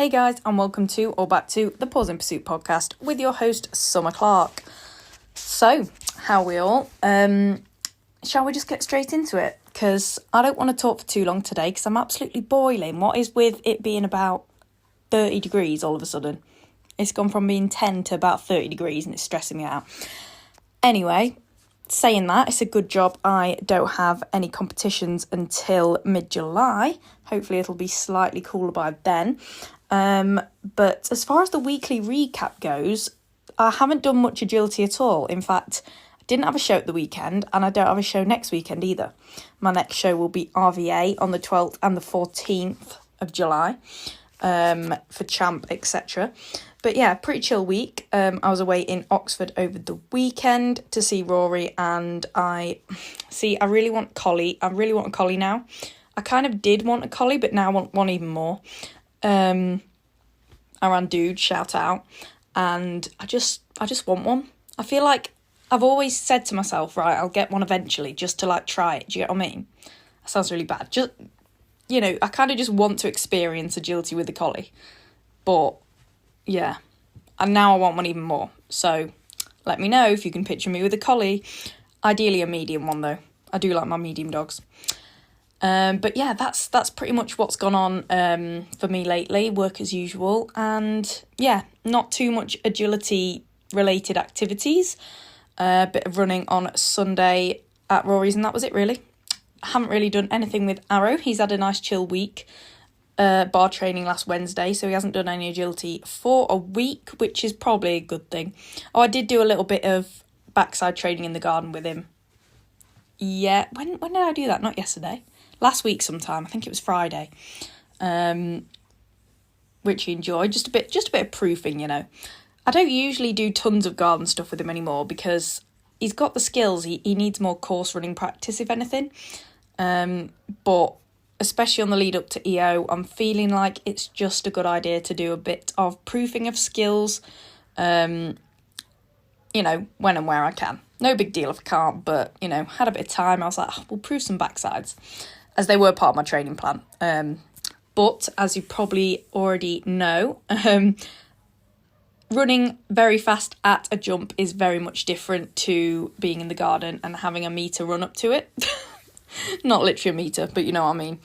Hey guys, and welcome to or back to the Pause in Pursuit podcast with your host, Summer Clark. So, how are we all? Shall we just get straight into it? Because I don't want to talk for too long today because I'm absolutely boiling. What is with it being about 30 degrees all of a sudden? It's gone from being 10 to about 30 degrees and it's stressing me out. Anyway, saying that, it's a good job I don't have any competitions until mid-July. Hopefully it'll be slightly cooler by then. But as far as the weekly recap goes, I haven't done much agility at all. In fact, I didn't have a show at the weekend and I don't have a show next weekend either. My next show will be RVA on the 12th and the 14th of July for Champ, etc. But yeah, pretty chill week. I was away in Oxford over the weekend to see Rory and I really want Collie. I really want a Collie now. I kind of did want a Collie, but now I want one even more. I ran Dude, shout out, and I just want one. I feel like I've always said to myself, right, I'll get one eventually just to like try it. Do you get what I mean? That sounds really bad. Just, I kind of just want to experience agility with the Collie. But yeah, and now I want one even more. So let me know if you can picture me with a Collie. Ideally a medium one though. I do like my medium dogs. But yeah, that's pretty much what's gone on for me lately, work as usual, and yeah, not too much agility related activities. A bit of running on Sunday at Rory's and that was it really. I haven't really done anything with Arrow. He's had a nice chill week, bar training last Wednesday, so he hasn't done any agility for a week, which is probably a good thing. Oh, I did do a little bit of backside training in the garden with him. Yeah, when did I do that? Not yesterday. Last week sometime, I think it was Friday, which he enjoyed. Just a bit of proofing, I don't usually do tons of garden stuff with him anymore because he's got the skills. He needs more course running practice, if anything. But especially on the lead up to EO, I'm feeling like it's just a good idea to do a bit of proofing of skills, when and where I can. No big deal if I can't, but, had a bit of time. I was like, we'll proof some backsides, as they were part of my training plan. But as you probably already know, running very fast at a jump is very much different to being in the garden and having a meter run up to it. Not literally a meter, but you know what I mean.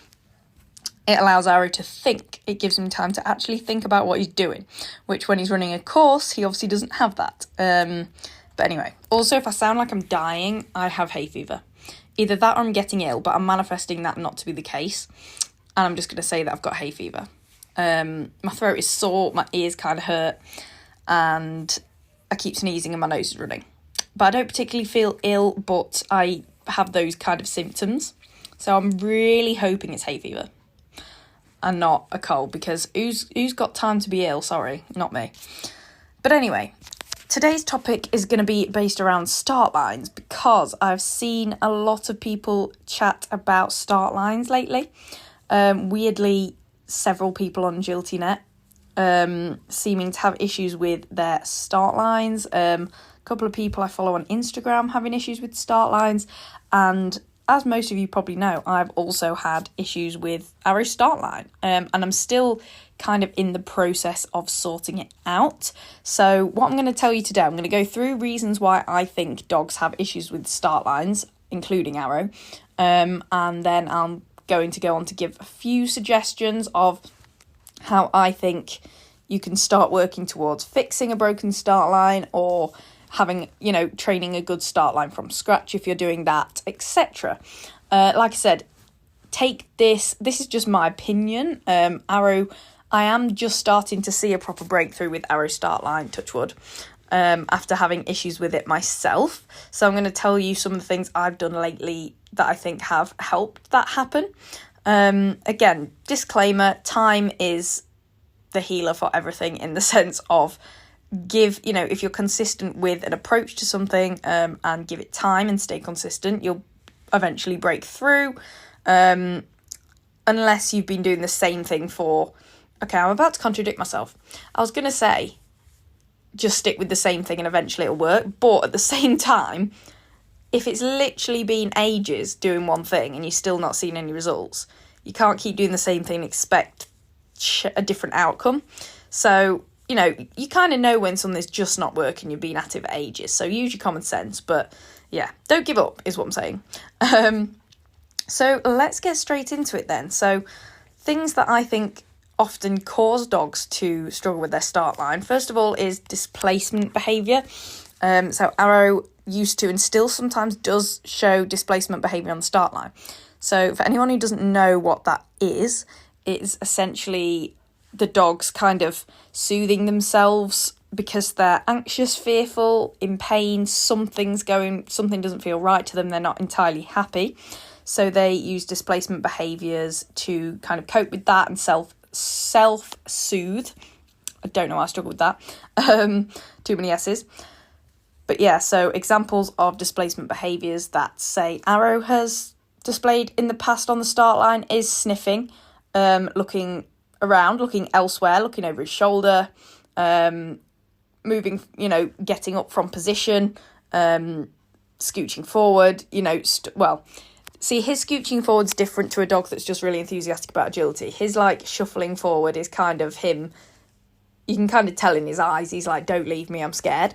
It allows Arrow to think. It gives him time to actually think about what he's doing, which when he's running a course, he obviously doesn't have that. But anyway, also if I sound like I'm dying, I have hay fever. Either that or I'm getting ill, but I'm manifesting that not to be the case. And I'm just going to say that I've got hay fever. My throat is sore, my ears kind of hurt, and I keep sneezing and my nose is running. But I don't particularly feel ill, but I have those kind of symptoms. So I'm really hoping it's hay fever and not a cold, because who's got time to be ill? Sorry, not me. But anyway, today's topic is going to be based around start lines because I've seen a lot of people chat about start lines lately. Weirdly, several people on AgilityNet seeming to have issues with their start lines. A couple of people I follow on Instagram having issues with start lines, and as most of you probably know, I've also had issues with Arrow start line, and I'm still kind of in the process of sorting it out. So what I'm going to tell you today, I'm going to go through reasons why I think dogs have issues with start lines, including Arrow, and then I'm going to go on to give a few suggestions of how I think you can start working towards fixing a broken start line or having, training a good start line from scratch if you're doing that, etc. Like I said, take this is just my opinion. Arrow, I am just starting to see a proper breakthrough with Arrow start line, touch wood, after having issues with it myself. So I'm going to tell you some of the things I've done lately that I think have helped that happen. Again, disclaimer, time is the healer for everything, in the sense of if you're consistent with an approach to something and give it time and stay consistent, you'll eventually break through, unless you've been doing the same thing for, I'm about to contradict myself. I was going to say, just stick with the same thing and eventually it'll work, but at the same time, if it's literally been ages doing one thing and you're still not seeing any results, you can't keep doing the same thing and expect a different outcome. So, you know, you kind of know when something's just not working, you've been at it for ages. So use your common sense, but yeah, don't give up is what I'm saying. So let's get straight into it then. So things that I think often cause dogs to struggle with their start line, first of all, is displacement behaviour. So Arrow used to and still sometimes does show displacement behaviour on the start line. So for anyone who doesn't know what that is, it's essentially the dogs kind of soothing themselves because they're anxious, fearful, in pain, something doesn't feel right to them, they're not entirely happy. So they use displacement behaviours to kind of cope with that and self-soothe. I don't know why I struggle with that. Too many S's. But yeah, so examples of displacement behaviours that, say, Arrow has displayed in the past on the start line is sniffing, looking around, looking elsewhere, looking over his shoulder, moving, getting up from position, scooching forward, see, his scooching forward's different to a dog that's just really enthusiastic about agility. His, shuffling forward is kind of him, you can kind of tell in his eyes, he's like, don't leave me, I'm scared.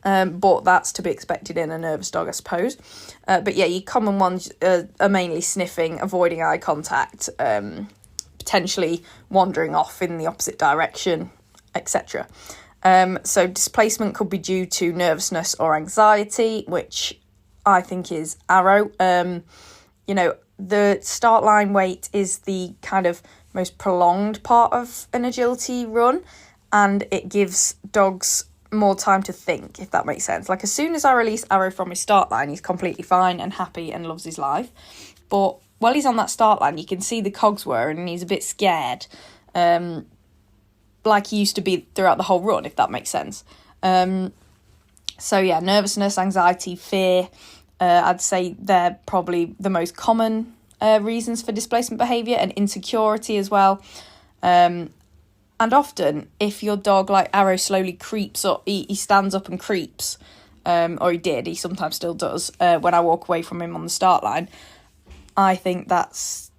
But that's to be expected in a nervous dog, I suppose. But yeah, your common ones are mainly sniffing, avoiding eye contact, potentially wandering off in the opposite direction, etc. So displacement could be due to nervousness or anxiety, which I think is Arrow. The start line wait is the kind of most prolonged part of an agility run, and it gives dogs more time to think, if that makes sense. As soon as I release Arrow from his start line, he's completely fine and happy and loves his life. But while he's on that start line, you can see the cogs whir and he's a bit scared, like he used to be throughout the whole run, if that makes sense. So yeah, nervousness, anxiety, fear, I'd say they're probably the most common reasons for displacement behaviour, and insecurity as well. And often, if your dog, like Arrow, slowly creeps up, he stands up and creeps, or he sometimes still does, when I walk away from him on the start line, I think that's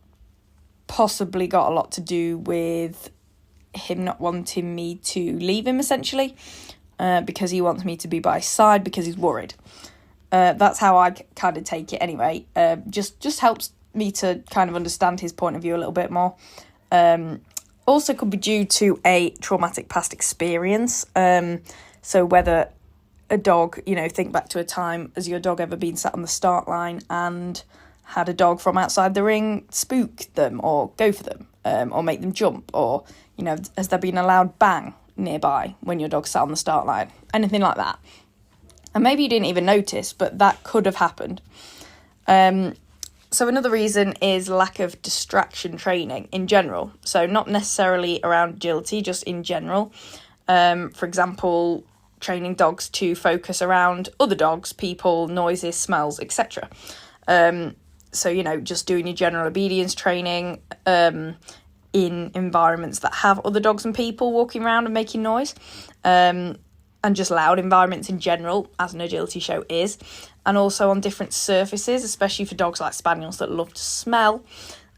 possibly got a lot to do with him not wanting me to leave him, essentially, because he wants me to be by his side because he's worried. That's how I kind of take it anyway. Just helps me to kind of understand his point of view a little bit more. Also could be due to a traumatic past experience. So whether a dog, think back to a time, has your dog ever been sat on the start line and had a dog from outside the ring spook them or go for them, or make them jump, or, has there been a loud bang nearby when your dog sat on the start line? Anything like that. And maybe you didn't even notice, but that could have happened. So another reason is lack of distraction training in general. So not necessarily around agility, just in general. For example, training dogs to focus around other dogs, people, noises, smells, etc. So, just doing your general obedience training in environments that have other dogs and people walking around and making noise. And just loud environments in general, as an agility show is. And also on different surfaces, especially for dogs like spaniels that love to smell,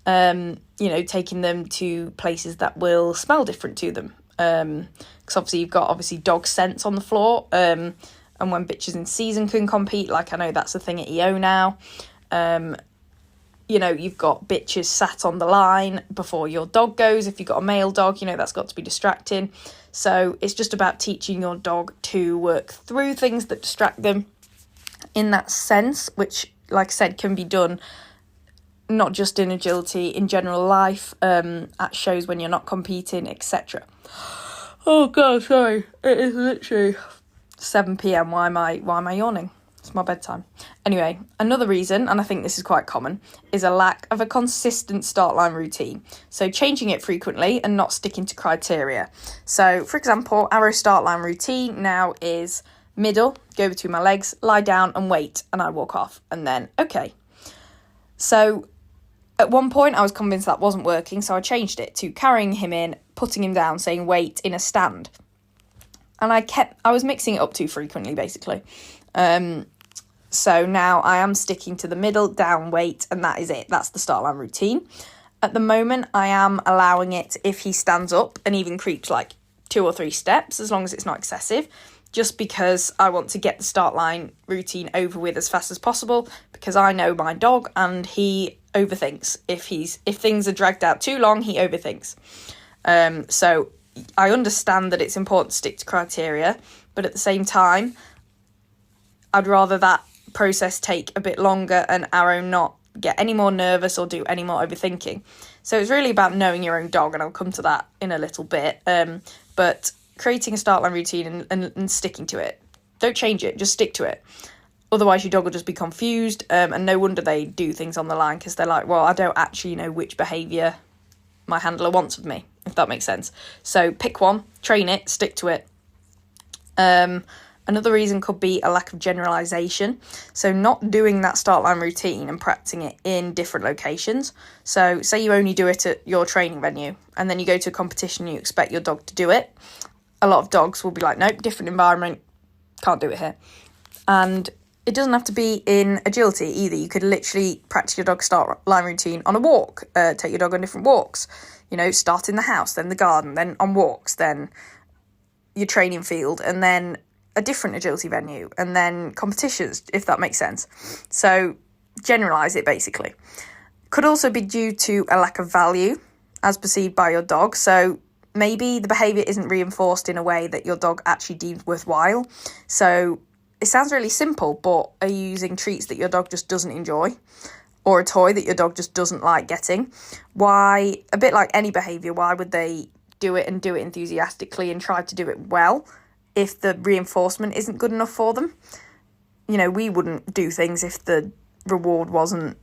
taking them to places that will smell different to them. Because obviously you've got dog scents on the floor, and when bitches in season can compete, I know that's a thing at EO now. You've got bitches sat on the line before your dog goes. If you've got a male dog, that's got to be distracting. So it's just about teaching your dog to work through things that distract them in that sense, which, like I said, can be done not just in agility, in general life, at shows when you're not competing, etc. Oh God, sorry. It is literally 7 p.m. Why am I yawning? It's my bedtime. Anyway, another reason, and I think this is quite common, is a lack of a consistent start line routine. So changing it frequently and not sticking to criteria. So, for example, Arrow start line routine now is middle, go between my legs, lie down and wait, and I walk off, and then, okay. So at one point I was convinced that wasn't working, so I changed it to carrying him in, putting him down, saying wait in a stand. And I was mixing it up too frequently, basically. So now I am sticking to the middle, down, wait, and that is it. That's the start line routine. At the moment, I am allowing it if he stands up and even creeps like 2 or 3 steps, as long as it's not excessive, just because I want to get the start line routine over with as fast as possible, because I know my dog and he overthinks. If things are dragged out too long, he overthinks. So I understand that it's important to stick to criteria, but at the same time, I'd rather that process take a bit longer and Arrow not get any more nervous or do any more overthinking. So it's really about knowing your own dog, and I'll come to that in a little bit. But creating a start line routine and sticking to it. Don't change it, just stick to it. Otherwise, your dog will just be confused, and no wonder they do things on the line, because they're like, well, I don't actually know which behaviour my handler wants of me, if that makes sense. So pick one, train it, stick to it. Another reason could be a lack of generalisation. So not doing that start line routine and practicing it in different locations. So say you only do it at your training venue, and then you go to a competition and you expect your dog to do it. A lot of dogs will be like, nope, different environment, can't do it here. And it doesn't have to be in agility either. You could literally practice your dog's start line routine on a walk, take your dog on different walks. Start in the house, then the garden, then on walks, then your training field, and then a different agility venue, and then competitions, if that makes sense. So generalise it, basically. Could also be due to a lack of value as perceived by your dog. So maybe the behaviour isn't reinforced in a way that your dog actually deems worthwhile. So it sounds really simple, but are you using treats that your dog just doesn't enjoy? Or a toy that your dog just doesn't like getting? Why, a bit like any behaviour, why would they do it and do it enthusiastically and try to do it well if the reinforcement isn't good enough for them? We wouldn't do things if the reward wasn't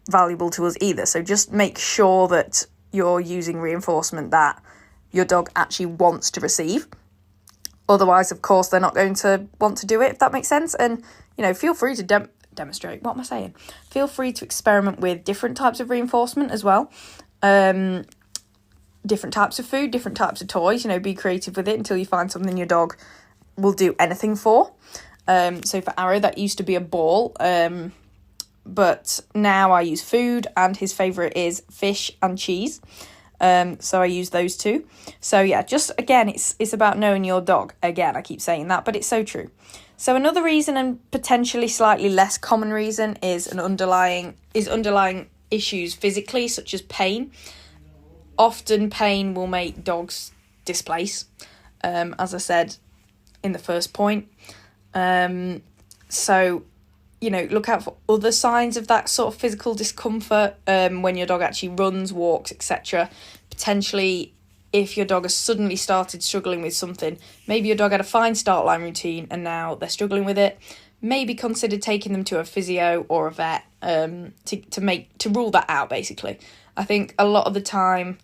valuable to us either. So just make sure that you're using reinforcement that your dog actually wants to receive. Otherwise, of course, they're not going to want to do it, if that makes sense. And, feel free to demonstrate. What am I saying? Feel free to experiment with different types of reinforcement as well. Different types of food, different types of toys. Be creative with it until you find something your dog will do anything for. So for Arrow, that used to be a ball. But now I use food, and his favourite is fish and cheese. So I use those two. So yeah, just again, it's about knowing your dog. Again, I keep saying that, but it's so true. So another reason, and potentially slightly less common reason, is underlying issues physically, such as pain. Often pain will make dogs displace, as I said in the first point. So, look out for other signs of that sort of physical discomfort when your dog actually runs, walks, etc. Potentially, if your dog has suddenly started struggling with something, maybe your dog had a fine start line routine and now they're struggling with it, maybe consider taking them to a physio or a vet to rule that out, basically. I think a lot of the time,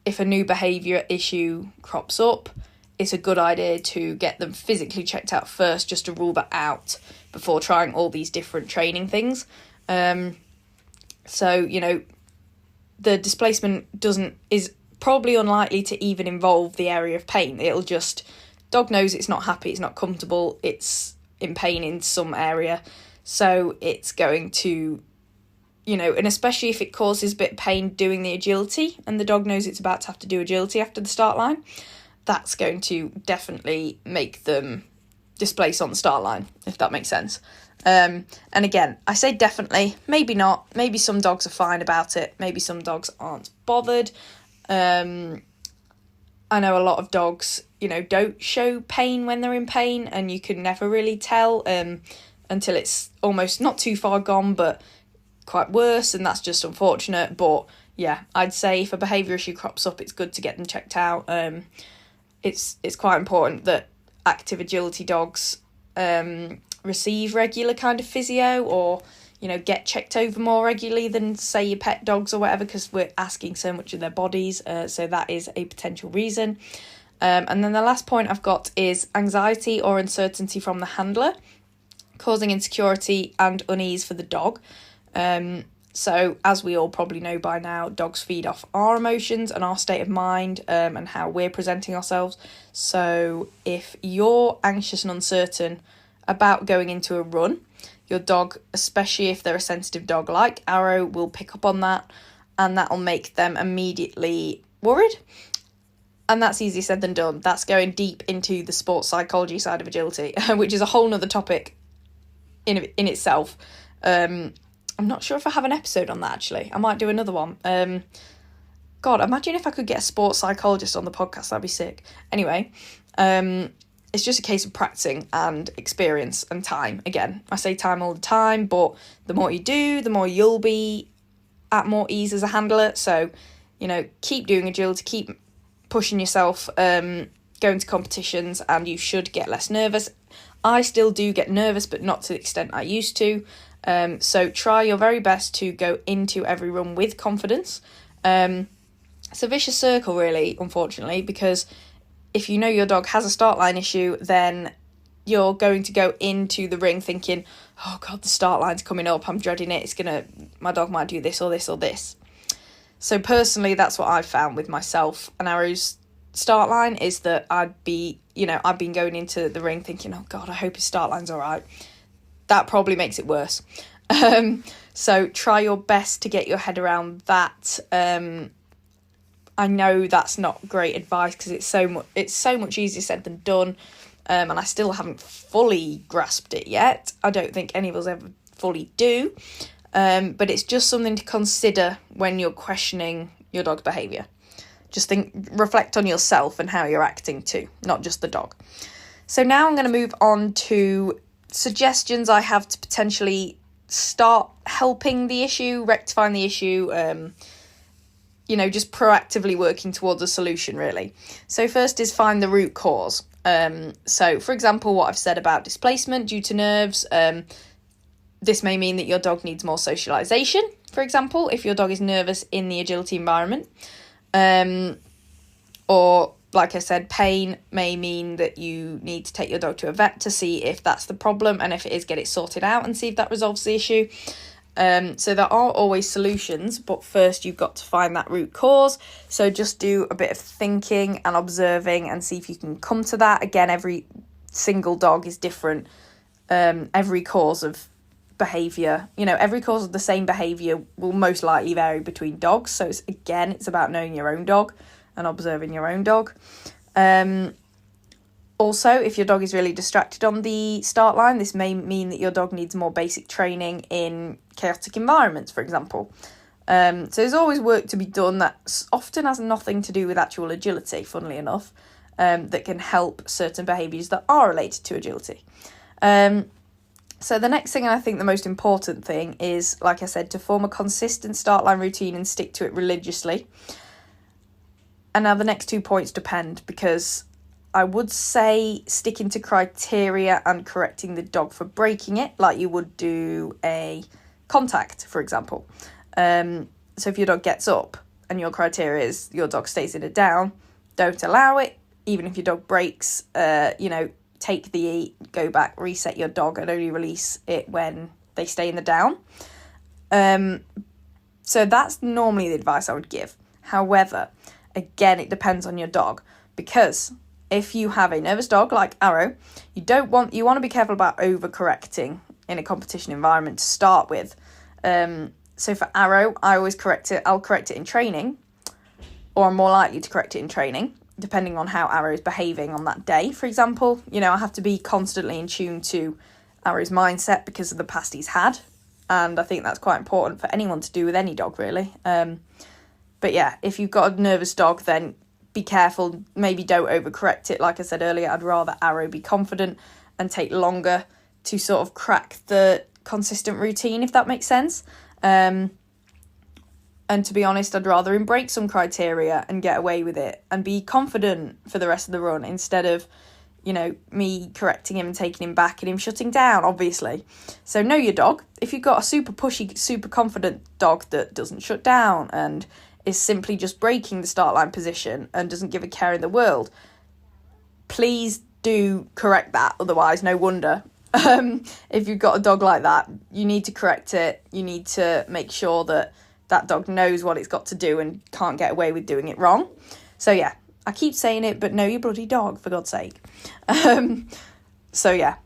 if a new behaviour issue crops up, it's a good idea to get them physically checked out first, just to rule that out before trying all these different training things. So, the displacement is probably unlikely to even involve the area of pain. It'll just, dog knows it's not happy, it's not comfortable, it's in pain in some area. So it's going to, and especially if it causes a bit of pain doing the agility, and the dog knows it's about to have to do agility after the start line, that's going to definitely make them displace on the start line, if that makes sense. And again, I say definitely, maybe not. Maybe some dogs are fine about it. Maybe some dogs aren't bothered. I know a lot of dogs, don't show pain when they're in pain, and you can never really tell until it's almost not too far gone, but quite worse, and that's just unfortunate. But yeah, I'd say if a behaviour issue crops up, it's good to get them checked out. It's quite important that active agility dogs receive regular kind of physio, or get checked over more regularly than, say, your pet dogs or whatever, because we're asking so much of their bodies. So that is a potential reason. And then the last point I've got is anxiety or uncertainty from the handler, causing insecurity and unease for the dog. So as we all probably know by now, dogs feed off our emotions and our state of mind, and how we're presenting ourselves. So if you're anxious and uncertain about going into a run, your dog, especially if they're a sensitive dog like Arrow, will pick up on that, and that'll make them immediately worried. And that's easier said than done. That's going deep into the sports psychology side of agility, which is a whole nother topic in itself. I'm not sure if I have an episode on that, actually. I might do another one. God, imagine if I could get a sports psychologist on the podcast. That'd be sick. Anyway, it's just a case of practicing and experience and time. Again, I say time all the time, but the more you do, the more you'll be at more ease as a handler. So, keep doing agility, keep pushing yourself, going to competitions, and you should get less nervous. I still do get nervous, but not to the extent I used to. So try your very best to go into every run with confidence. It's a vicious circle, really, unfortunately, because if you know your dog has a start line issue, then you're going to go into the ring thinking, oh God, the start line's coming up, I'm dreading it, my dog might do this or this or this. So personally, that's what I've found with myself and Arrow's start line, is that I've been going into the ring thinking, oh God, I hope his start line's all right. That probably makes it worse. So try your best to get your head around that. I know that's not great advice because it's so much easier said than done. And I still haven't fully grasped it yet. I don't think any of us ever fully do. But it's just something to consider when you're questioning your dog's behaviour. Just reflect on yourself and how you're acting too, not just the dog. So now I'm going to move on to suggestions I have to potentially start helping the issue, rectifying the issue, just proactively working towards a solution, really. So first is find the root cause. So for example, what I've said about displacement due to nerves, this may mean that your dog needs more socialisation, for example, if your dog is nervous in the agility environment. Or, like I said, pain may mean that you need to take your dog to a vet to see if that's the problem, and if it is, get it sorted out and see if that resolves the issue. So there are always solutions, but first you've got to find that root cause. So just do a bit of thinking and observing and see if you can come to that. Again, every single dog is different. Every cause of behaviour, every cause of the same behaviour will most likely vary between dogs. So it's about knowing your own dog and observing your own dog. Also, if your dog is really distracted on the start line, this may mean that your dog needs more basic training in chaotic environments, for example. So there's always work to be done that often has nothing to do with actual agility, funnily enough, that can help certain behaviours that are related to agility. So the next thing, and I think the most important thing, is, like I said, to form a consistent start line routine and stick to it religiously. And now the next 2 points depend, because I would say sticking to criteria and correcting the dog for breaking it, like you would do a contact, for example. So if your dog gets up and your criteria is your dog stays in a down, don't allow it. Even if your dog breaks, take the eat, go back, reset your dog, and only release it when they stay in the down. So that's normally the advice I would give. However, again, it depends on your dog, because if you have a nervous dog like Arrow, you want to be careful about overcorrecting in a competition environment to start with. So for Arrow, I'll correct it in training, or I'm more likely to correct it in training, depending on how Arrow is behaving on that day. For example, I have to be constantly in tune to Arrow's mindset because of the past he's had. And I think that's quite important for anyone to do with any dog, really. But yeah, if you've got a nervous dog, then be careful. Maybe don't overcorrect it. Like I said earlier, I'd rather Arrow be confident and take longer to sort of crack the consistent routine, if that makes sense. And to be honest, I'd rather him break some criteria and get away with it and be confident for the rest of the run, instead of, me correcting him and taking him back and him shutting down, obviously. So know your dog. If you've got a super pushy, super confident dog that doesn't shut down and is simply just breaking the start line position and doesn't give a care in the world, please do correct that. Otherwise, no wonder. If you've got a dog like that, you need to correct it. You need to make sure that dog knows what it's got to do and can't get away with doing it wrong. So yeah, I keep saying it, but know your bloody dog, for God's sake. So yeah.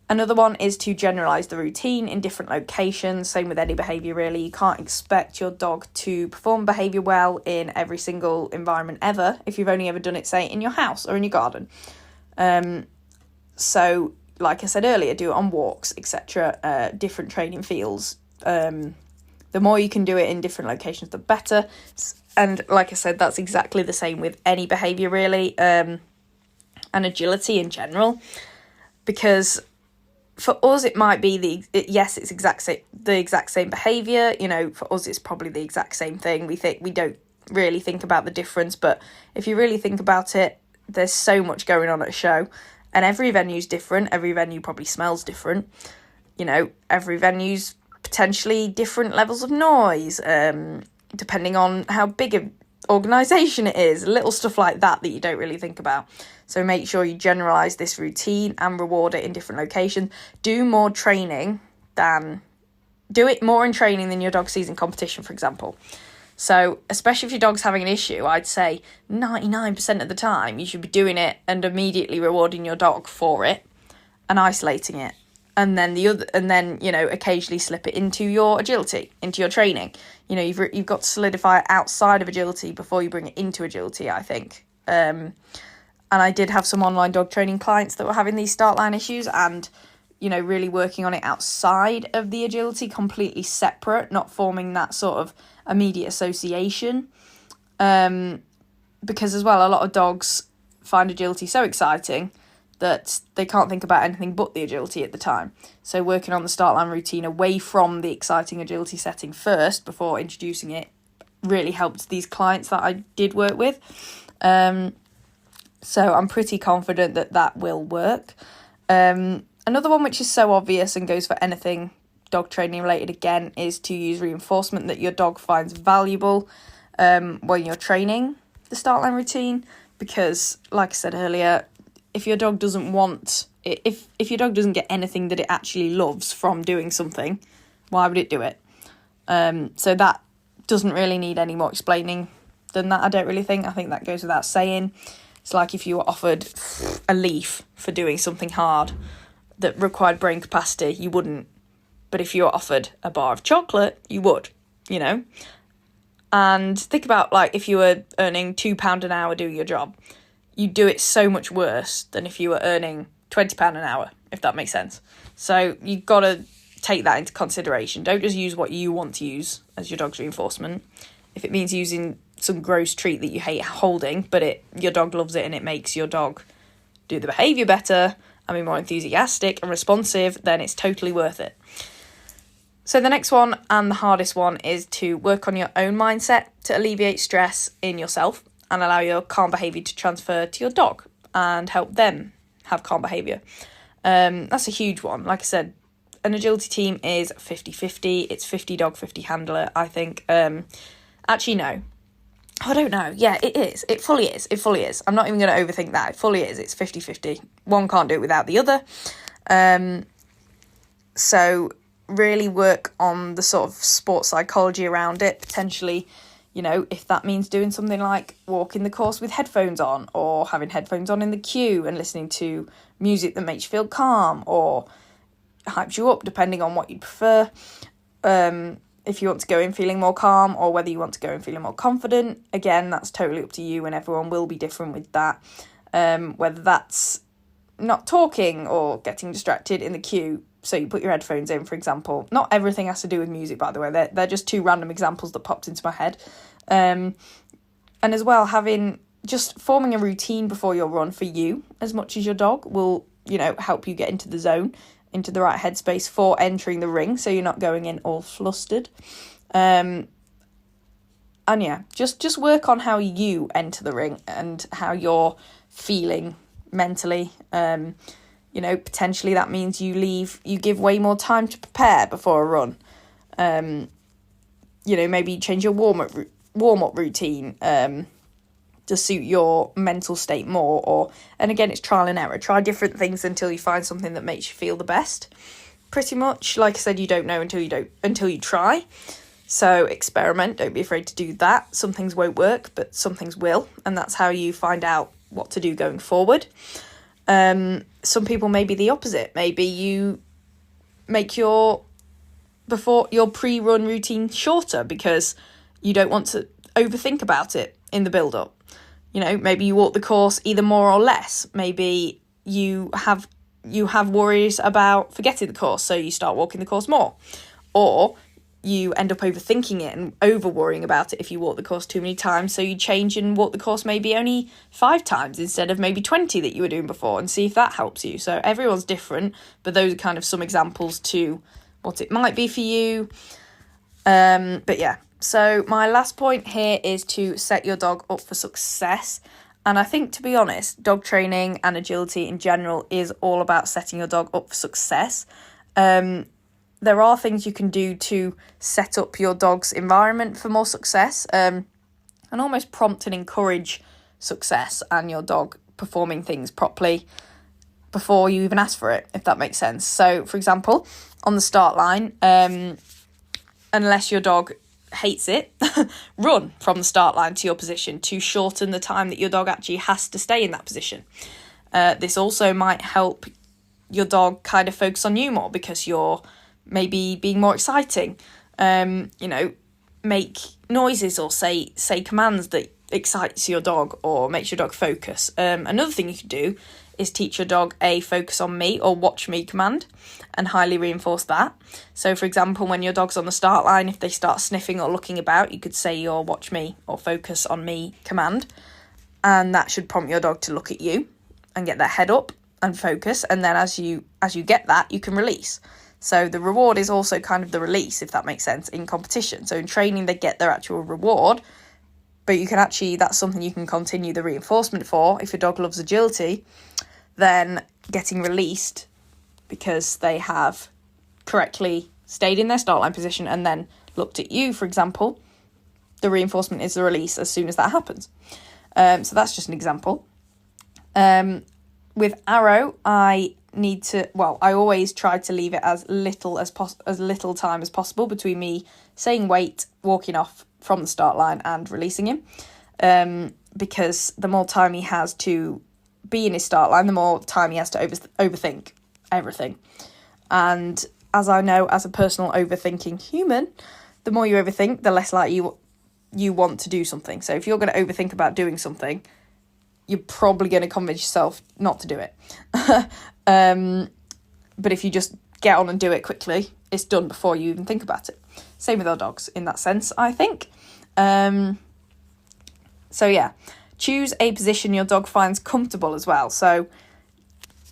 Another one is to generalise the routine in different locations. Same with any behaviour, really. You can't expect your dog to perform behaviour well in every single environment ever if you've only ever done it, say, in your house or in your garden. So, like I said earlier, do it on walks, etc., different training fields. The more you can do it in different locations, the better. And like I said, that's exactly the same with any behaviour, really, and agility in general. Because for us, it might be the exact same behaviour. You know, for us, it's probably the exact same thing. We don't really think about the difference, but if you really think about it, there's so much going on at a show, and every venue's different. Every venue probably smells different. You know, every venue's potentially different levels of noise, depending on how big an organisation it is. Little stuff like that you don't really think about. So make sure you generalise this routine and reward it in different locations. Do it more in training than your dog sees in competition, for example. So especially if your dog's having an issue, I'd say 99% of the time you should be doing it and immediately rewarding your dog for it and isolating it. And then occasionally slip it into your agility, into your training. You know, you've got to solidify it outside of agility before you bring it into agility, I think. And I did have some online dog training clients that were having these start line issues and, you know, really working on it outside of the agility, completely separate, not forming that sort of immediate association. Because as well, a lot of dogs find agility so exciting that they can't think about anything but the agility at the time. So working on the start line routine away from the exciting agility setting first before introducing it really helped these clients that I did work with. So I'm pretty confident that will work. Another one which is so obvious and goes for anything dog training related again is to use reinforcement that your dog finds valuable when you're training the start line routine, because like I said earlier, if your dog doesn't get anything that it actually loves from doing something, why would it do it? So that doesn't really need any more explaining than that, I don't really think. I think that goes without saying. It's like if you were offered a leaf for doing something hard that required brain capacity, you wouldn't. But if you were offered a bar of chocolate, you would, you know. And think about, like, if you were earning £2 an hour doing your job, you'd do it so much worse than if you were earning £20 an hour, if that makes sense. So you've got to take that into consideration. Don't just use what you want to use as your dog's reinforcement. If it means using some gross treat that you hate holding, but your dog loves it and it makes your dog do the behaviour better and be more enthusiastic and responsive, then it's totally worth it. So the next one, and the hardest one, is to work on your own mindset to alleviate stress in yourself and allow your calm behaviour to transfer to your dog and help them have calm behaviour. That's a huge one. Like I said, an agility team is 50-50. It's 50 dog, 50 handler, I think. Actually, no. I don't know. Yeah, it is. It fully is. It fully is. I'm not even going to overthink that. It fully is. It's 50-50. One can't do it without the other. So really work on the sort of sports psychology around it. Potentially, you know, if that means doing something like walking the course with headphones on, or having headphones on in the queue and listening to music that makes you feel calm or hypes you up, depending on what you prefer. If you want to go in feeling more calm, or whether you want to go in feeling more confident, again, that's totally up to you, and everyone will be different with that. Whether that's not talking or getting distracted in the queue, so you put your headphones in, for example. Not everything has to do with music, by the way. They're just two random examples that popped into my head. And as well, forming a routine before your run for you as much as your dog will, you know, help you get into the zone, into the right headspace for entering the ring, so you're not going in all flustered. And yeah, just work on how you enter the ring and how you're feeling mentally. You know, potentially that means you give way more time to prepare before a run. You know, maybe change your warm-up routine to suit your mental state more, and again, it's trial and error. Try different things until you find something that makes you feel the best. Pretty much, like I said, you don't know until you try. So experiment, don't be afraid to do that. Some things won't work, but some things will, and that's how you find out what to do going forward. Some people may be the opposite. Maybe you make your pre-run routine shorter because you don't want to overthink about it in the build-up. You know, maybe you walk the course either more or less. Maybe you have worries about forgetting the course, so you start walking the course more. Or you end up overthinking it and over-worrying about it if you walk the course too many times, so you change and walk the course maybe only 5 times instead of maybe 20 that you were doing before, and see if that helps you. So everyone's different, but those are kind of some examples to what it might be for you. But yeah, so my last point here is to set your dog up for success. And I think, to be honest, dog training and agility in general is all about setting your dog up for success. There are things you can do to set up your dog's environment for more success, and almost prompt and encourage success and your dog performing things properly before you even ask for it, if that makes sense. So, for example, on the start line, unless your dog hates it, run from the start line to your position to shorten the time that your dog actually has to stay in that position. This also might help your dog kind of focus on you more because you're maybe being more exciting. Make noises or say commands that excites your dog or makes your dog focus. Another thing you could do is teach your dog a focus on me or watch me command and highly reinforce that. So, for example, when your dog's on the start line, if they start sniffing or looking about, you could say your watch me or focus on me command, and that should prompt your dog to look at you and get their head up and focus. And then as you get that, you can release. So the reward is also kind of the release, if that makes sense, in competition. So in training, they get their actual reward, but you can actually, that's something you can continue the reinforcement for. If your dog loves agility, then getting released because they have correctly stayed in their start line position and then looked at you, for example, the reinforcement is the release as soon as that happens. So that's just an example. With Arrow, I always try to leave it as little time as possible between me saying wait, walking off from the start line and releasing him, because the more time he has to be in his start line, the more time he has to overthink everything. And as I know, as a personal overthinking human, the more you overthink, the less likely you want to do something. So if you're going to overthink about doing something, you're probably going to convince yourself not to do it. But if you just get on and do it quickly, it's done before you even think about it. Same with our dogs in that sense, I think. So yeah, choose a position your dog finds comfortable as well. So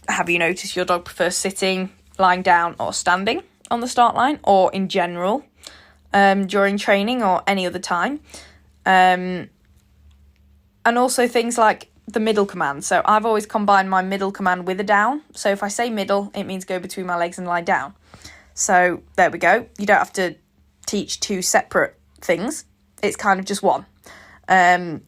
have you noticed your dog prefers sitting, lying down or standing on the start line, or in general during training or any other time? And also things like the middle command. So I've always combined my middle command with a down. So if I say middle, it means go between my legs and lie down. So there we go. You don't have to teach 2 separate things. It's kind of just one.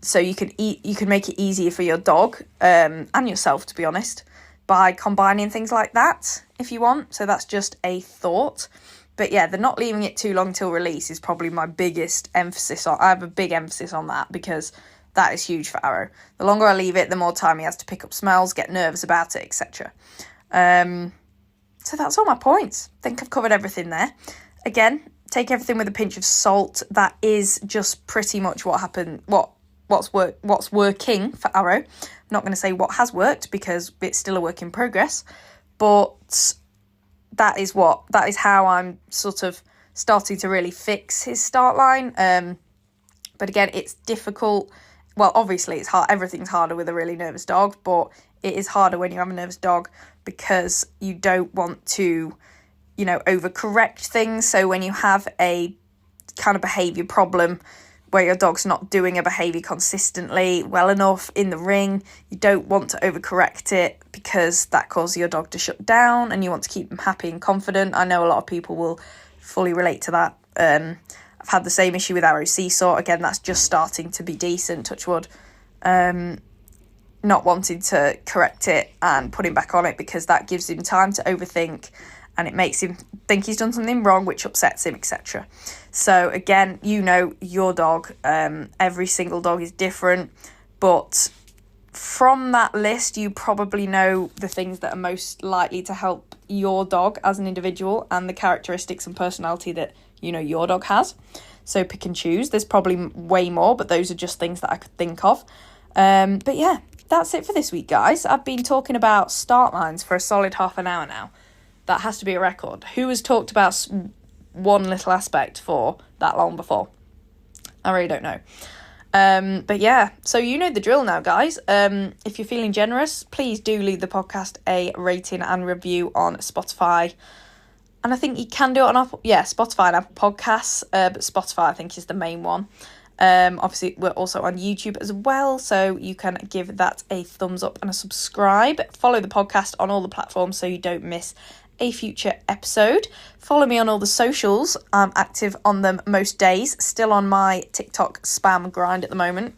So you can make it easier for your dog and yourself, to be honest, by combining things like that if you want. So that's just a thought. But yeah, the not leaving it too long till release is probably my biggest emphasis on. I have a big emphasis on that because that is huge for Arrow. The longer I leave it, the more time he has to pick up smells, get nervous about it, etc. So that's all my points. I think I've covered everything there. Again, take everything with a pinch of salt. That is just pretty much what happened. What's working for Arrow. I'm not going to say what has worked because it's still a work in progress, but that is how I'm sort of starting to really fix his start line. But again, it's difficult. Well, obviously it's hard. Everything's harder with a really nervous dog, but it is harder when you have a nervous dog because you don't want to, overcorrect things. So when you have a kind of behaviour problem where your dog's not doing a behaviour consistently well enough in the ring, you don't want to overcorrect it because that causes your dog to shut down and you want to keep them happy and confident. I know a lot of people will fully relate to that. I've had the same issue with Arrow Seesaw. Again, that's just starting to be decent, touch wood. Not wanting to correct it and put him back on it because that gives him time to overthink and it makes him think he's done something wrong, which upsets him, etc. So again, your dog, every single dog is different, but from that list, you probably know the things that are most likely to help your dog as an individual and the characteristics and personality that, you know, your dog has. So pick and choose. There's probably way more, but those are just things that I could think of. But yeah, that's it for this week, guys. I've been talking about start lines for a solid half an hour now. That has to be a record. Who has talked about one little aspect for that long before? I really don't know. But yeah, so you know the drill now, guys. If you're feeling generous, please do leave the podcast a rating and review on Spotify. And I think you can do it on Spotify and Apple Podcasts, but Spotify I think is the main one. Obviously, we're also on YouTube as well, so you can give that a thumbs up and a subscribe. Follow the podcast on all the platforms so you don't miss a future episode. Follow me on all the socials. I'm active on them most days. Still on my TikTok spam grind at the moment.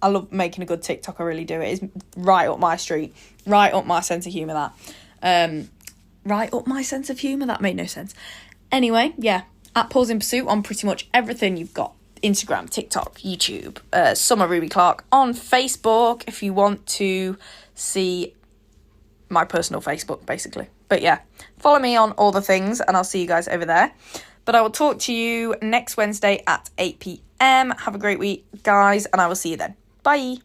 I love making a good TikTok, I really do. It is right up my street. Right up my sense of humour, that. Right up my sense of humour, that made no sense. Anyway, yeah, at Paws in Pursuit on pretty much everything you've got. Instagram, TikTok, YouTube, Summer Ruby Clark on Facebook if you want to see my personal Facebook, basically. But yeah, follow me on all the things and I'll see you guys over there. But I will talk to you next Wednesday at 8 p.m. Have a great week, guys, and I will see you then. Bye.